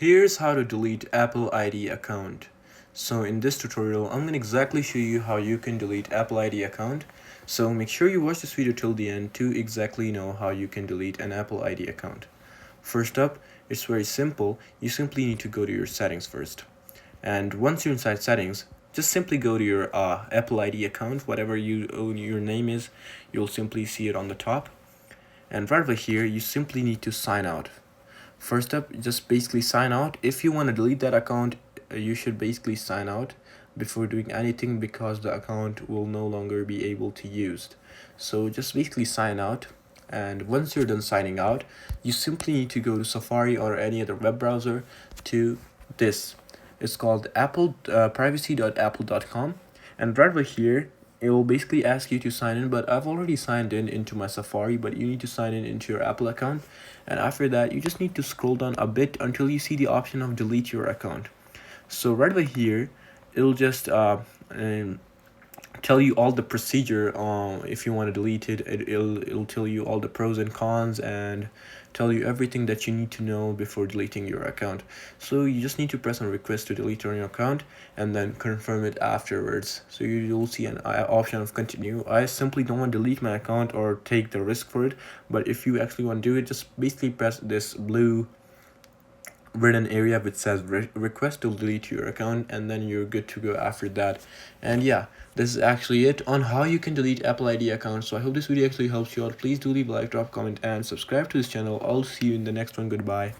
Here's how to delete Apple ID account. So in this tutorial, I'm going to exactly show you how you can delete Apple ID account. So make sure you watch this video till the end to exactly know how you can delete an Apple ID account. First up, it's very simple. You simply need to go to your settings first. And once you're inside settings, just simply go to your Apple ID account, whatever your name is, you'll simply see it on the top. And right over here, you simply need to sign out. First up, just basically sign out. If you want to delete that account, you should basically sign out before doing anything because the account will no longer be able to used. So just basically sign out, and once you're done signing out, you simply need to go to Safari or any other web browser to this. It's called privacy.apple.com, and right over here it will basically ask you to sign in, but I've already signed in into my Safari, but you need to sign in into your Apple account. And after that, you just need to scroll down a bit until you see the option of delete your account. So right over here, it'll just tell you all the procedure. If you want to delete it, it'll tell you all the pros and cons and tell you everything that you need to know before deleting your account. So you just need to press on request to delete on your account and then confirm it afterwards. So you'll see an option of continue. I simply don't want to delete my account or take the risk for it, but if you actually want to do it, just basically press this blue written area which says request to delete your account, and then you're good to go after that. And yeah, this is actually it on how you can delete Apple ID accounts. So I hope this video actually helps you out. Please do leave a like, drop a comment, and subscribe to this channel. I'll see you in the next one. Goodbye.